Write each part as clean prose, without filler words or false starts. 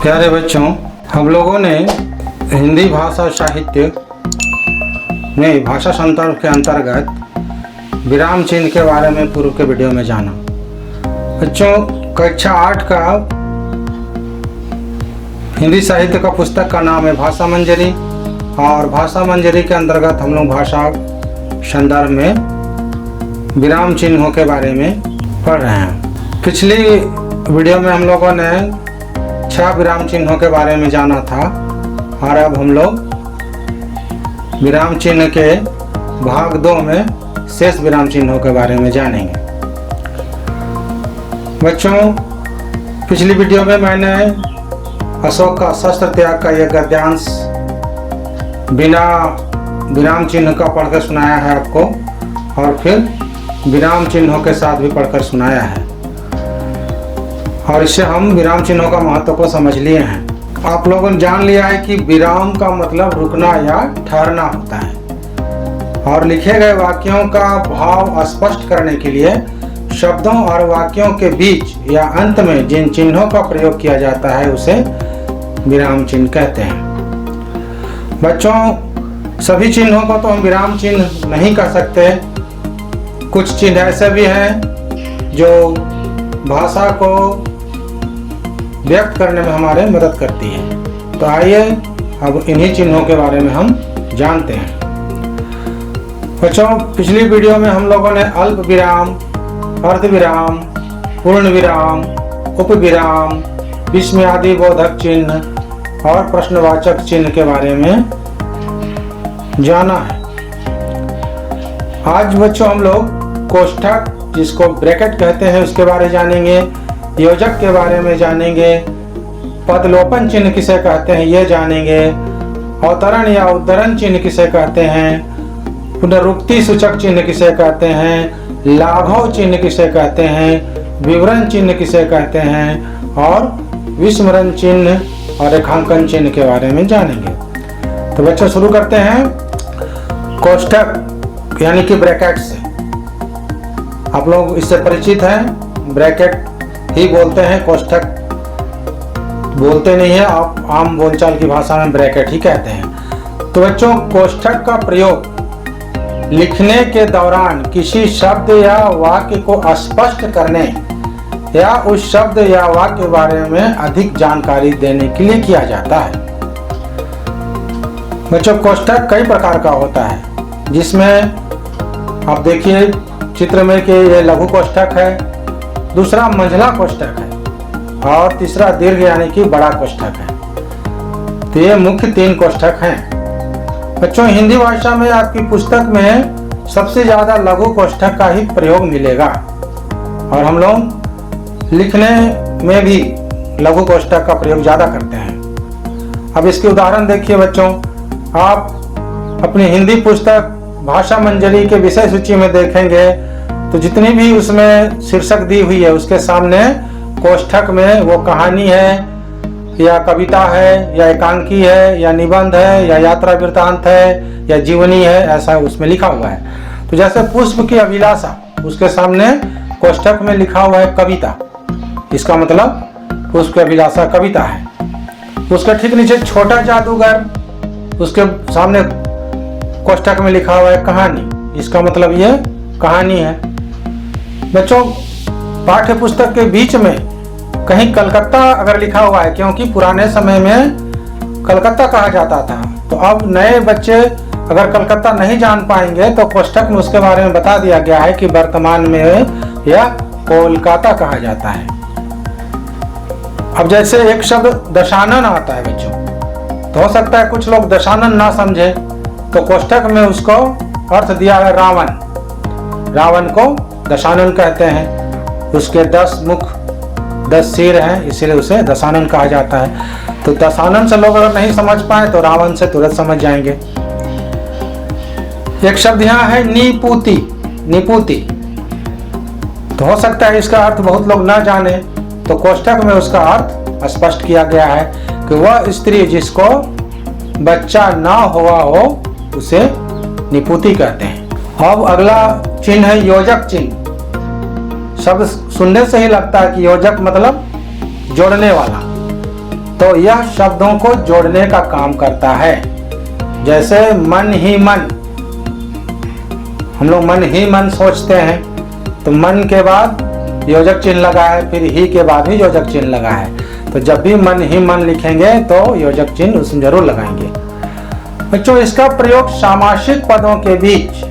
प्यारे बच्चों, हम लोगों ने हिंदी भाषा साहित्य में भाषा संदर्भ के अंतर्गत विराम चिन्ह के बारे में पूर्व के वीडियो में जाना। बच्चों, कक्षा 8 का हिंदी साहित्य का पुस्तक का नाम है भाषा मंजरी, और भाषा मंजरी के अंतर्गत हम लोग भाषा संदर्भ में विराम चिन्हों के बारे में पढ़ रहे हैं। पिछली वीडियो में हम लोगों ने 6 विराम चिन्हों के बारे में जाना था, और अब हम लोग विराम चिन्ह के भाग 2 में शेष विराम चिन्हों के बारे में जानेंगे। बच्चों, पिछली वीडियो में मैंने अशोक का शस्त्र त्याग का यह गद्यांश बिना विराम चिन्ह का पढ़कर सुनाया है आपको, और फिर विराम चिन्हों के साथ भी पढ़कर सुनाया है, और इससे हम विराम चिन्हों का महत्व को समझ लिए हैं। आप लोगों ने जान लिया है कि विराम का मतलब रुकना या ठहरना होता है, और लिखे गए वाक्यों का भाव स्पष्ट करने के लिए शब्दों और वाक्यों के बीच या अंत में जिन चिन्हों का प्रयोग किया जाता है उसे विराम चिन्ह कहते हैं। बच्चों, सभी चिन्हों को तो हम विराम चिन्ह नहीं कह सकते। कुछ चिन्ह ऐसे भी हैं जो भाषा को व्यक्त करने में हमारे मदद करती है। तो आइए अब इन्हीं चिन्हों के बारे में हम जानते हैं। बच्चों, पिछली वीडियो में हम लोगों ने अल्प विराम, अर्ध विराम, पूर्ण विराम, उपविराम, विस्मयादि बोधक चिन्ह और प्रश्नवाचक चिन्ह के बारे में जाना है। आज बच्चों हम लोग कोष्ठक, जिसको ब्रैकेट कहते हैं, उसके बारे में जानेंगे, योजक के बारे में जानेंगे, पदलोपन चिन्ह किसे कहते हैं ये जानेंगे, अवतरण या उद्धरण चिन्ह किसे कहते हैं, पुनरुक्ति सूचक चिन्ह किसे कहते हैं, लाघव चिन्ह किसे कहते हैं, विवरण चिन्ह किसे कहते हैं, और विस्मरण चिन्ह और रेखांकन चिन्ह के बारे में जानेंगे। तो बच्चों शुरू करते हैं कोष्ठक यानी कि ब्रैकेट से। आप लोग इससे परिचित हैं, ब्रैकेट ही बोलते हैं, कोष्ठक बोलते नहीं है। आप आम बोलचाल की भाषा में ब्रैकेट ही कहते हैं। तो बच्चों, कोष्ठक का प्रयोग लिखने के दौरान किसी शब्द या वाक्य को स्पष्ट करने या उस शब्द या वाक्य के बारे में अधिक जानकारी देने के लिए किया जाता है। बच्चों, कोष्ठक कई प्रकार का होता है, जिसमें आप देखिए चित्र में कि यह लघु कोष्ठक है, दूसरा मंझला कोष्ठक है, और तीसरा दीर्घ यानी कि बड़ा कोष्ठक है। तो ये मुख्य 3 कोष्ठक हैं। बच्चों, हिंदी भाषा में आपकी पुस्तक में सबसे ज्यादा लघु कोष्ठक का ही प्रयोग मिलेगा, और हम लोग लिखने में भी लघु कोष्ठक का प्रयोग ज्यादा करते हैं। अब इसके उदाहरण देखिए बच्चों, आप अपनी हिंदी पुस्तक भाषा मंजरी के विषय सूची में देखेंगे तो जितनी भी उसमें शीर्षक दी हुई है उसके सामने कोष्ठक में वो कहानी है या कविता है या एकांकी है या निबंध है या यात्रा वृत्तांत है या जीवनी है, ऐसा उसमें लिखा हुआ है। तो जैसे पुष्प की अभिलाषा, उसके सामने कोष्ठक में लिखा हुआ है कविता, इसका मतलब पुष्प की अभिलाषा कविता है। उसके ठीक नीचे छोटा जादूगर, उसके सामने कोष्ठक में लिखा हुआ है कहानी, इसका मतलब ये कहानी है। बच्चों, पाठ्य पुस्तक के बीच में कहीं कलकत्ता अगर लिखा हुआ है, क्योंकि पुराने समय में कलकत्ता कहा जाता था, तो अब नए बच्चे अगर कलकत्ता नहीं जान पाएंगे तो कोष्ठक में उसके बारे में बता दिया गया है कि वर्तमान में यह कोलकाता कहा जाता है। अब जैसे एक शब्द दशानन आता है बच्चों, तो हो सकता है कुछ लोग दशानन ना समझे, तो कोष्ठक में उसको अर्थ दिया है रावण। रावण को दशानन कहते हैं, उसके 10 मुख 10 सिर हैं, इसलिए उसे दशानन कहा जाता है। तो दशानन से लोग अगर नहीं समझ पाए तो रावण से तुरंत समझ जाएंगे। एक शब्द यहाँ है निपुति, निपुति, तो हो सकता है इसका अर्थ बहुत लोग ना जाने, तो कोष्ठक में उसका अर्थ स्पष्ट किया गया है कि वह स्त्री जिसको बच्चा ना हुआ हो उसे निपुति कहते हैं। अब अगला चिन्ह है योजक चिन्ह। शब्द सुनने से ही लगता है कि योजक मतलब जोड़ने वाला, तो यह शब्दों को जोड़ने का काम करता है। जैसे मन ही मन, हम लोग मन ही मन सोचते हैं, तो मन के बाद योजक चिन्ह लगा है, फिर ही के बाद भी योजक चिन्ह लगा है। तो जब भी मन ही मन लिखेंगे तो योजक चिन्ह उसमें जरूर लगाएंगे। बच्चों, इसका प्रयोग सामासिक पदों के बीच,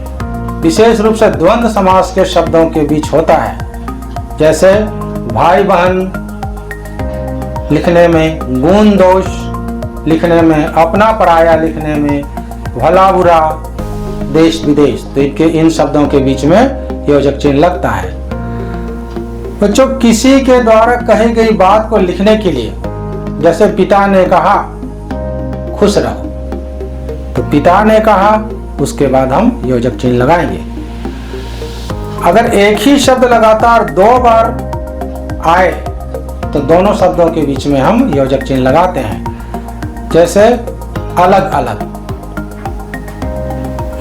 विशेष रूप से द्वंद्व समास के शब्दों के बीच होता है। जैसे भाई बहन लिखने में, गुण दोष लिखने में, अपना पराया लिखने में, भला बुरा, देश विदेश, तो इनके इन शब्दों के बीच में योजक चिन्ह लगता है। बच्चों, किसी के द्वारा कही गई बात को लिखने के लिए, जैसे पिता ने कहा खुश रहो, तो पिता ने कहा, उसके बाद हम योजक चिन्ह लगाएंगे। अगर एक ही शब्द लगातार 2 बार आए तो दोनों शब्दों के बीच में हम योजक चिन्ह लगाते हैं। जैसे अलग अलग,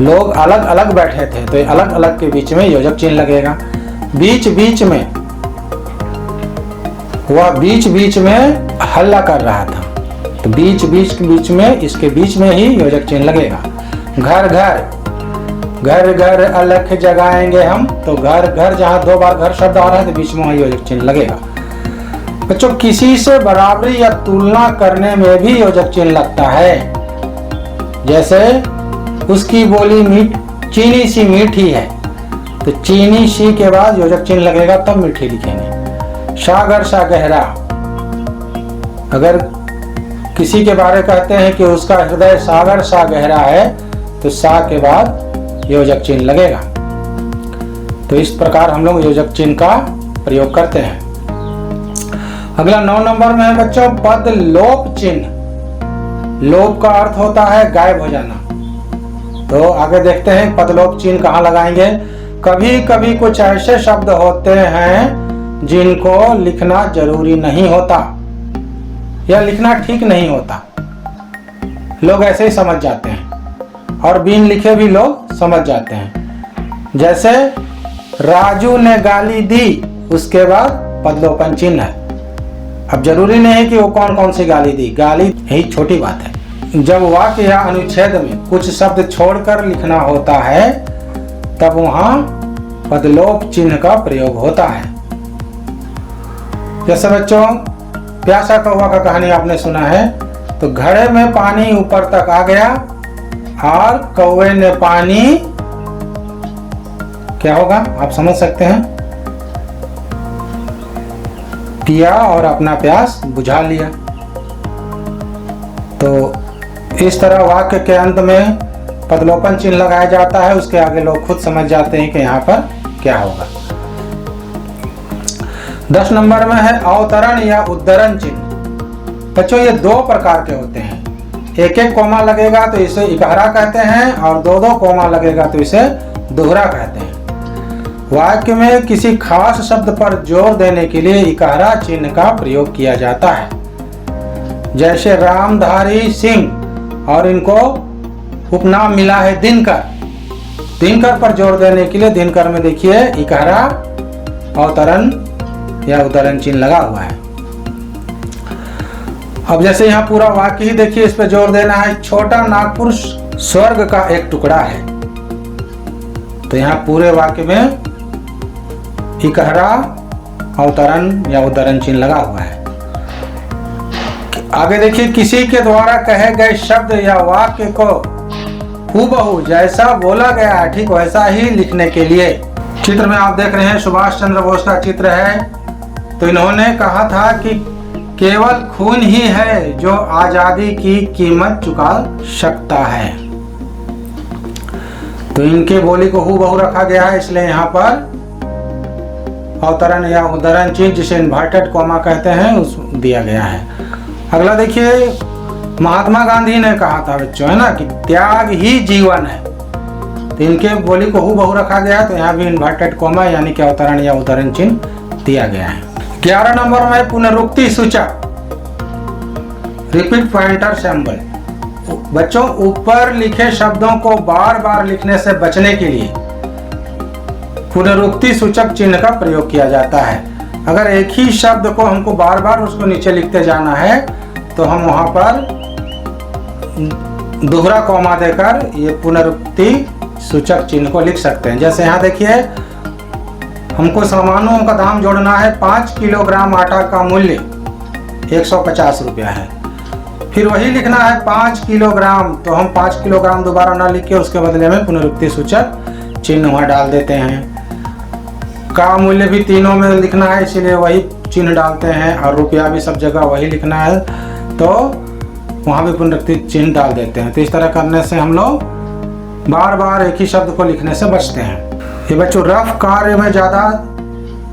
लोग अलग अलग बैठे थे, तो अलग अलग के बीच में योजक चिन्ह लगेगा। बीच बीच में, वह बीच बीच में हल्ला कर रहा था, तो बीच बीच में, इसके बीच में ही योजक चिन्ह लगेगा। घर घर, घर घर अलख जगाएंगे हम, तो घर घर, जहां 2 बार घर शब्द आ रहा है तो बीच में वहां योजक चिन्ह लगेगा। बच्चों, किसी से बराबरी या तुलना करने में भी योजक चिन्ह लगता है। जैसे उसकी बोली चीनी सी मीठी है, तो चीनी सी के बाद योजक चिन्ह लगेगा, तब मीठी लिखेंगे। सागर सा गहरा, अगर किसी के बारे कहते हैं कि उसका हृदय सागर सा गहरा है, तो सा के बाद योजक चिन्ह लगेगा। तो इस प्रकार हम लोग योजक चिन्ह का प्रयोग करते हैं। अगला 9 नंबर में है बच्चों पद लोप चिन्ह। लोप का अर्थ होता है गायब हो जाना। तो आगे देखते हैं पदलोप चिन्ह कहाँ लगाएंगे। कभी कभी कुछ ऐसे शब्द होते हैं जिनको लिखना जरूरी नहीं होता या लिखना ठीक नहीं होता, लोग ऐसे ही समझ जाते हैं और बिन लिखे भी लोग समझ जाते हैं। जैसे राजू ने गाली दी, उसके बाद पदलोपन चिन्ह है। अब जरूरी नहीं है कि वो कौन कौन सी गाली दी, गाली यही छोटी बात है। जब वाक्य या अनुच्छेद में कुछ शब्द छोड़कर लिखना होता है तब वहां पदलोप चिन्ह का प्रयोग होता है। जैसे बच्चों प्यासा कौवा का कहानी आपने सुना है, तो घड़े में पानी ऊपर तक आ गया और कौवे ने पानी, क्या होगा आप समझ सकते हैं, पिया और अपना प्यास बुझा लिया। तो इस तरह वाक्य के अंत में पदलोपन चिन्ह लगाया जाता है, उसके आगे लोग खुद समझ जाते हैं कि यहाँ पर क्या होगा। 10 नंबर में है अवतरण या उद्धरण चिन्ह। बच्चों ये 2 प्रकार के होते हैं, एक एक कोमा लगेगा तो इसे इकहरा कहते हैं और 2-2 कोमा लगेगा तो इसे दोहरा कहते हैं। वाक्य में किसी खास शब्द पर जोर देने के लिए इकहरा चिन्ह का प्रयोग किया जाता है। जैसे रामधारी सिंह और इनको उपनाम मिला है दिनकर। दिनकर पर जोर देने के लिए दिनकर में देखिए इकहरा अवतरण या उद्धरण चिन्ह लगा हुआ है। अब जैसे यहाँ पूरा वाक्य ही देखिए, इस पे जोर देना है, छोटा नागपुर स्वर्ग का एक टुकड़ा है। तो यहाँ पूरे वाक्य में इकहरा अवतरण या उद्धरण चिन्ह लगा हुआ है। आगे देखिए किसी के द्वारा कहे गए शब्द या वाक्य को हूबहू जैसा बोला गया है ठीक वैसा ही लिखने के लिए, चित्र में आप देख रहे हैं सुभाष चंद्र बोस का चित्र है। तो इन्होंने कहा था कि केवल खून ही है जो आजादी की कीमत चुका सकता है। तो इनके बोली को हूबहू रखा गया है, इसलिए यहाँ पर अवतरण या उद्धरण चिन्ह जिसे इन्वर्टेड कॉमा कहते हैं उस दिया गया है। अगला देखिए महात्मा गांधी ने कहा था बच्चों, है ना, कि त्याग ही जीवन है। तो इनके बोली को हूबहू रखा गया है, तो यहाँ भी इन्वर्टेड कॉमा यानी कि अवतरण या उद्धरण चिन्ह दिया गया है। 11 नंबर में पुनरुक्ति सूचक रिपीट पॉइंटर सिंबल। बच्चों ऊपर लिखे शब्दों को बार बार लिखने से बचने के लिए पुनरुक्ति सूचक चिन्ह का प्रयोग किया जाता है। अगर एक ही शब्द को हमको बार बार उसको नीचे लिखते जाना है तो हम वहाँ पर दोहरा कॉमा देकर ये पुनरुक्ति सूचक चिन्ह को लिख सकते हैं। जैसे यहाँ देखिए, हमको सामानों का दाम जोड़ना है। 5 किलोग्राम आटा का मूल्य 150 रुपया है। फिर वही लिखना है 5 किलोग्राम, तो हम 5 किलोग्राम दोबारा ना लिख के उसके बदले में पुनरुक्ति सूचक चिन्ह वहाँ डाल देते हैं। का मूल्य भी तीनों में लिखना है, इसीलिए वही चिन्ह डालते हैं, और रुपया भी सब जगह वही लिखना है, तो वहाँ भी पुनरुक्ति चिन्ह डाल देते हैं। तो इस तरह करने से हम लोग बार बार एक ही शब्द को लिखने से बचते हैं। ये बच्चों रफ कार्य में ज़्यादा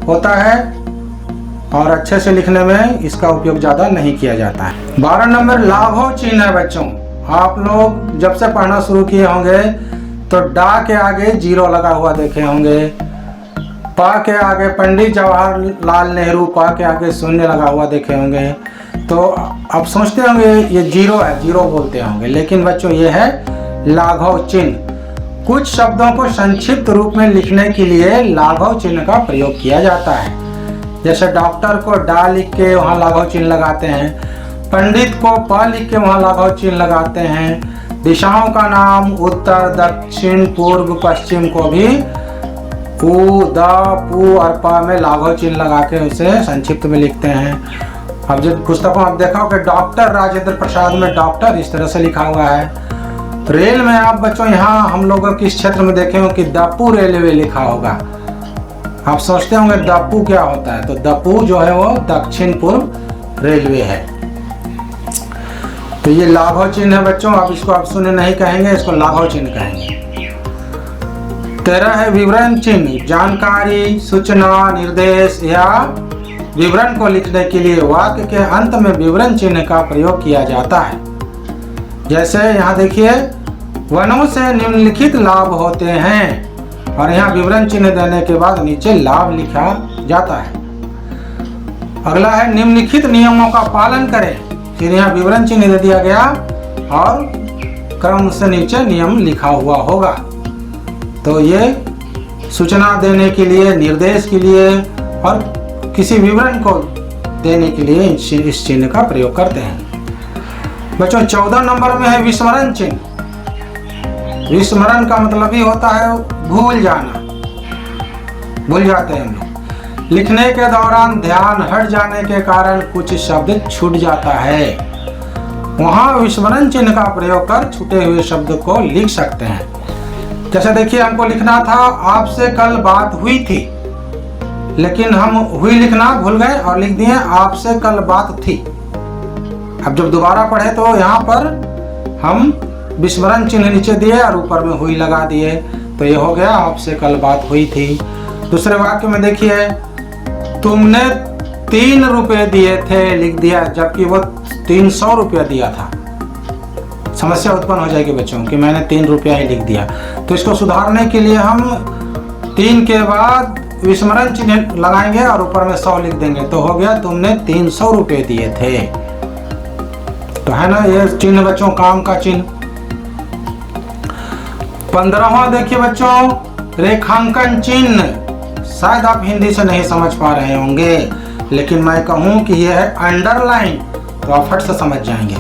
होता है और अच्छे से लिखने में इसका उपयोग ज़्यादा नहीं किया जाता है। 12 नंबर लाघव चिन्ह है बच्चों। आप लोग जब से पढ़ना शुरू किए होंगे तो डा के आगे 0 लगा हुआ देखे होंगे, पा के आगे पंडित जवाहरलाल नेहरू, पा के आगे शून्य लगा हुआ देखे होंगे। तो आप सोचते होंगे ये 0 है, 0 बोलते होंगे, लेकिन बच्चों ये है लाघव चिन्ह। कुछ शब्दों को संक्षिप्त रूप में लिखने के लिए लाघव चिन्ह का प्रयोग किया जाता है। जैसे डॉक्टर को डा लिख के वहाँ लाघव चिन्ह लगाते हैं, पंडित को प लिख के वहाँ लाघव चिन्ह लगाते हैं। दिशाओं का नाम उत्तर, दक्षिण, पूर्व, पश्चिम को भी उ, द, पु और प में लाघव चिन्ह लगा के उसे संक्षिप्त में लिखते हैं। अब जब पुस्तकों आप देखा हो कि डॉक्टर राजेंद्र प्रसाद में डॉक्टर इस तरह से लिखा हुआ है। रेल में आप बच्चों यहाँ हम लोगों के इस क्षेत्र में देखे हो कि दप्पू रेलवे लिखा होगा। आप सोचते होंगे दप्पू क्या होता है, तो दप्पू जो है वो दक्षिण पूर्व रेलवे है। तो ये लाघव चिन्ह है बच्चों। आप इसको आप शून्य नहीं कहेंगे, इसको लाघव चिन्ह कहेंगे। 13 है विवरण चिन्ह। जानकारी, सूचना, निर्देश या विवरण को लिखने के लिए वाक्य के अंत में विवरण चिन्ह का प्रयोग किया जाता है। जैसे यहाँ देखिए, वनों से निम्नलिखित लाभ होते हैं, और यहाँ विवरण चिन्ह देने के बाद नीचे लाभ लिखा जाता है। अगला है निम्नलिखित नियमों का पालन करें। फिर यहाँ विवरण चिन्ह दे दिया गया और क्रम से नीचे नियम लिखा हुआ होगा। तो ये सूचना देने के लिए, निर्देश के लिए और किसी विवरण को देने के लिए इस चिन्ह का प्रयोग करते हैं। बच्चों 14 नंबर में है विस्मरण चिन्ह। विस्मरण का मतलब ही होता है भूल जाना, भूल जाते हैं हम लोग। लिखने के दौरान ध्यान हट जाने के कारण कुछ शब्द छूट जाता है, वहाँ विस्मरण चिन्ह का प्रयोग कर छूटे हुए शब्द को लिख सकते हैं। जैसे देखिए, हमको लिखना था आपसे कल बात हुई थी, लेकिन हम हुई लिखना भूल गए और लिख दिए आपसे कल बात थी। अब जब दोबारा पढ़े तो यहाँ पर हम विस्मरण चिन्ह नीचे दिए और ऊपर में हुई लगा दिए, तो ये हो गया आपसे कल बात हुई थी। दूसरे वाक्य में देखिए, तुमने 3 रुपए दिए थे लिख दिया, जबकि वो 300 रुपया दिया था। समस्या उत्पन्न हो जाएगी बच्चों कि मैंने 3 रुपया ही लिख दिया। तो इसको सुधारने के लिए हम 3 के बाद विस्मरण चिन्ह लगाएंगे और ऊपर में 100 लिख देंगे, तो हो गया तुमने 300 रुपये दिए थे। तो है ना ये चिन्ह बच्चों, काम का चिन्ह। 15वां देखिए बच्चों, रेखांकन चिन्ह। शायद आप हिंदी से नहीं समझ पा रहे होंगे, लेकिन मैं कहूं कि यह है अंडरलाइन, तो आप फट से समझ जाएंगे।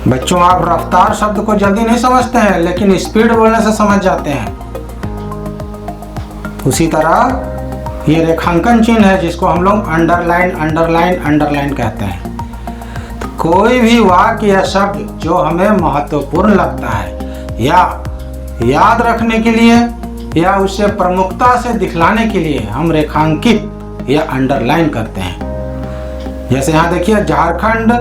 बच्चों आप रफ्तार शब्द को जल्दी नहीं समझते हैं, लेकिन स्पीड बोलने से समझ जाते हैं। उसी तरह ये रेखांकन चिन्ह है जिसको हम लोग अंडरलाइन अंडरलाइन अंडरलाइन कहते हैं। तो कोई भी वाक्य या शब्द जो हमें महत्वपूर्ण लगता है या याद रखने के लिए या उसे प्रमुखता से दिखलाने के लिए हम रेखांकित या अंडरलाइन करते हैं। जैसे यहाँ देखिए, झारखंड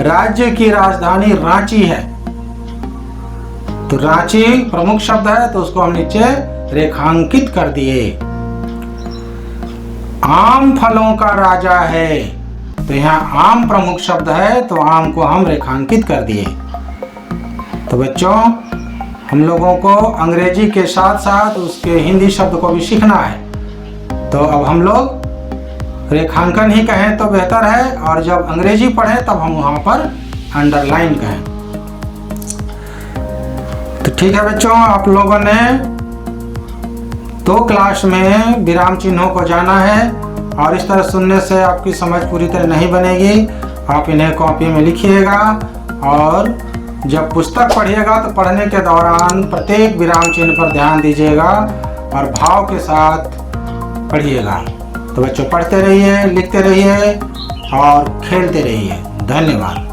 राज्य की राजधानी रांची है, तो रांची प्रमुख शब्द है तो उसको हम नीचे रेखांकित कर दिए। आम फलों का राजा है, तो यहाँ आम प्रमुख शब्द है तो आम को हम रेखांकित कर दिए। तो बच्चों हम लोगों को अंग्रेजी के साथ साथ उसके हिंदी शब्द को भी सीखना है, तो अब हम लोग रेखांकन ही कहें तो बेहतर है, और जब अंग्रेजी पढ़ें तब हम वहाँ पर अंडरलाइन कहें। तो ठीक है बच्चों, आप लोगों ने 2 क्लास में विराम चिन्हों को जाना है और इस तरह सुनने से आपकी समझ पूरी तरह नहीं बनेगी। आप इन्हें कॉपी में लिखिएगा और जब पुस्तक पढ़िएगा तो पढ़ने के दौरान प्रत्येक विराम चिन्ह पर ध्यान दीजिएगा और भाव के साथ पढ़िएगा। तो बच्चों, पढ़ते रहिए, लिखते रहिए और खेलते रहिए। धन्यवाद।